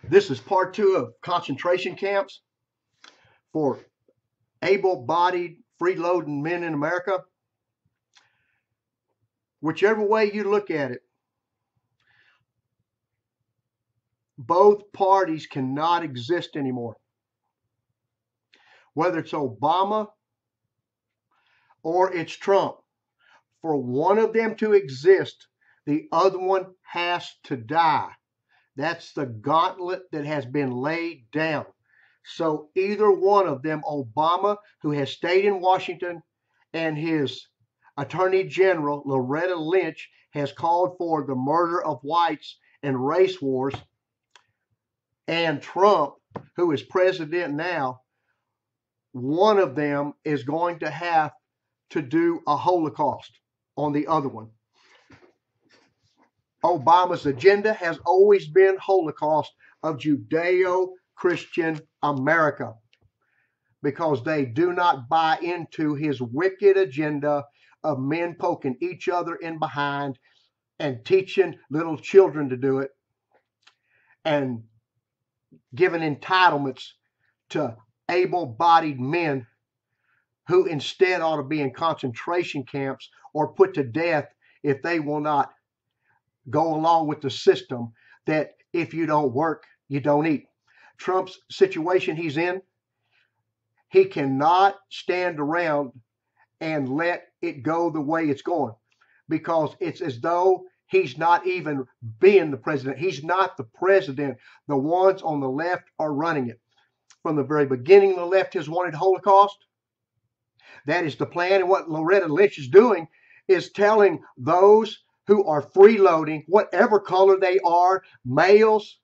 This is part 2 of concentration camps for able-bodied, free-loading men in America. Whichever way you look at it, both parties cannot exist anymore. Whether it's Obama or it's Trump, for one of them to exist, the other one has to die. That's the gauntlet that has been laid down. So either one of them, Obama, who has stayed in Washington, and his Attorney General, Loretta Lynch, has called for the murder of whites and race wars, and Trump, who is president now, one of them is going to have to do a Holocaust on the other one. Obama's agenda has always been Holocaust of Judeo-Christian America, because they do not buy into his wicked agenda of men poking each other in behind and teaching little children to do it and giving entitlements to able-bodied men who instead ought to be in concentration camps or put to death if they will not go along with the system that if you don't work, you don't eat. Trump's situation he's in, he cannot stand around and let it go the way it's going, because it's as though he's not even being the president. He's not the president. The ones on the left are running it. From the very beginning, the left has wanted Holocaust. That is the plan. And what Loretta Lynch is doing is telling those who are freeloading, whatever color they are, males,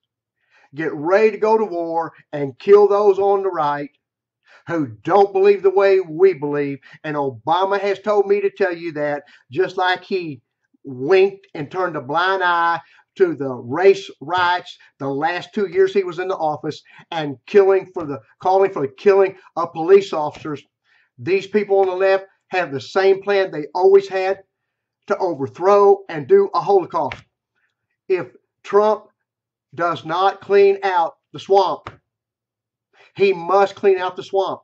get ready to go to war and kill those on the right who don't believe the way we believe. And Obama has told me to tell you that, just like he winked and turned a blind eye to the race riots the last 2 years he was in the office and calling for the killing of police officers. These people on the left have the same plan they always had, to overthrow and do a Holocaust. If Trump does not clean out the swamp, he must clean out the swamp.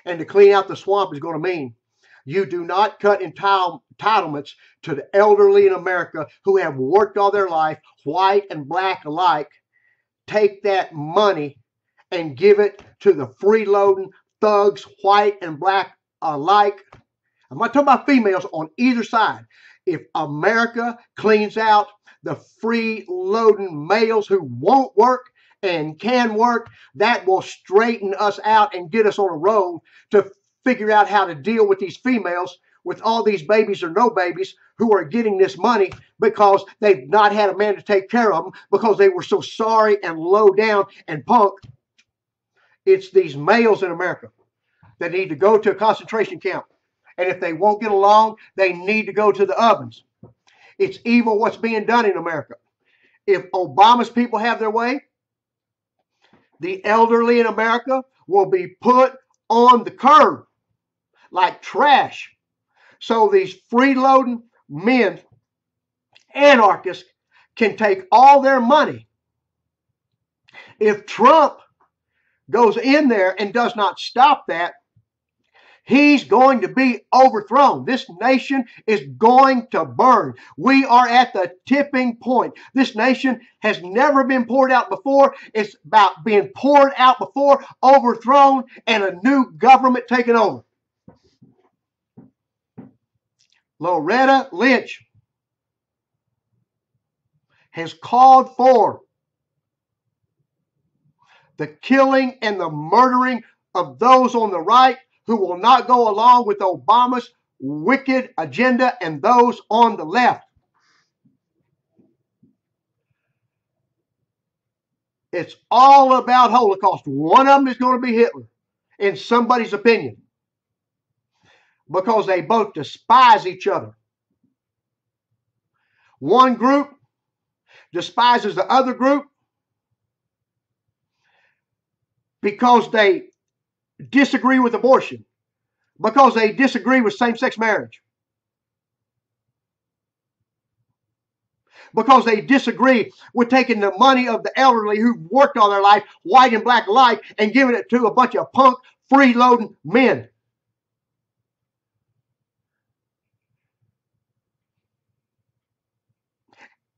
And to clean out the swamp is going to mean you do not cut entitlements to the elderly in America who have worked all their life, white and black alike. Take that money and give it to the freeloading thugs, white and black alike. I'm not talking about females on either side. If America cleans out the free-loading males who won't work and can work, that will straighten us out and get us on a road to figure out how to deal with these females with all these babies or no babies who are getting this money because they've not had a man to take care of them because they were so sorry and low down and punk. It's these males in America that need to go to a concentration camp. And if they won't get along, they need to go to the ovens. It's evil what's being done in America. If Obama's people have their way, the elderly in America will be put on the curb like trash. So these freeloading men, anarchists, can take all their money. If Trump goes in there and does not stop that, he's going to be overthrown. This nation is going to burn. We are at the tipping point. This nation has never been poured out before. It's about being poured out before, overthrown, and a new government taken over. Loretta Lynch has called for the killing and the murdering of those on the right who will not go along with Obama's wicked agenda and those on the left. It's all about Holocaust. One of them is going to be Hitler, in somebody's opinion, because they both despise each other. One group despises the other group because they disagree with abortion, because they disagree with same-sex marriage, because they disagree with taking the money of the elderly who've worked all their life, white and black alike, and giving it to a bunch of punk, freeloading men.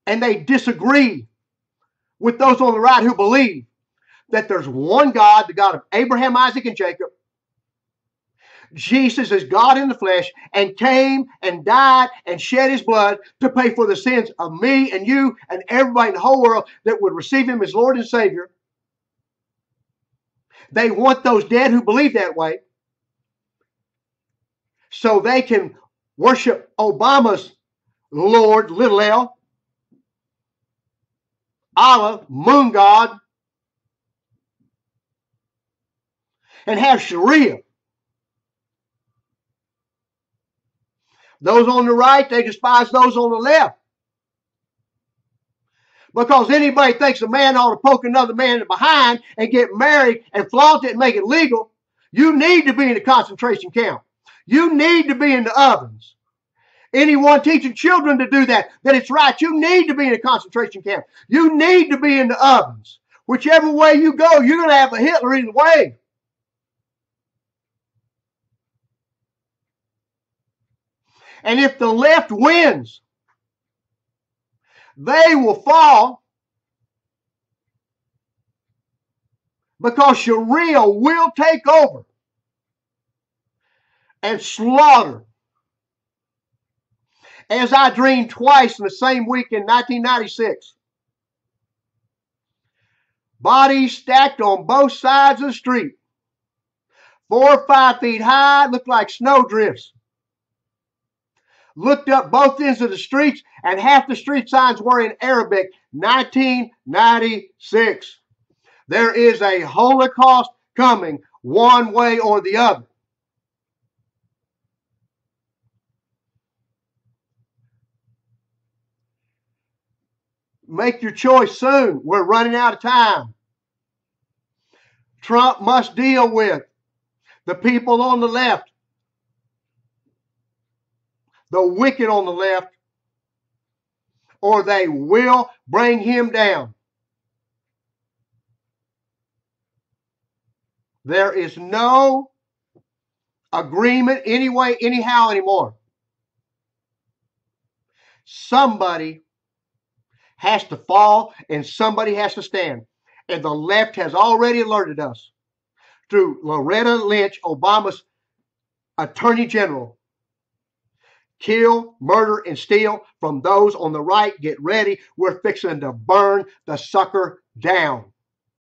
And they disagree with those on the right who believe that there's one God, the God of Abraham, Isaac, and Jacob. Jesus is God in the flesh and came and died and shed his blood to pay for the sins of me and you and everybody in the whole world that would receive him as Lord and Savior. They want those dead who believe that way so they can worship Obama's Lord, little L, Allah, moon god, and have Sharia. Those on the right, they despise those on the left. Because anybody thinks a man ought to poke another man behind and get married and flaunt it and make it legal, you need to be in a concentration camp. You need to be in the ovens. Anyone teaching children to do that it's right, you need to be in a concentration camp. You need to be in the ovens. Whichever way you go, you're going to have a Hitler either way. And if the left wins, they will fall because Sharia will take over and slaughter. As I dreamed twice in the same week in 1996. Bodies stacked on both sides of the street. 4 or 5 feet high, looked like snowdrifts. Looked up both ends of the streets, and half the street signs were in Arabic. 1996. There is a Holocaust coming one way or the other. Make your choice soon. We're running out of time. Trump must deal with the people on the left, the wicked on the left, or they will bring him down. There is no agreement anyway, anyhow anymore. Somebody has to fall and somebody has to stand. And the left has already alerted us through Loretta Lynch, Obama's Attorney General. Kill, murder, and steal from those on the right. Get ready. We're fixing to burn the sucker down.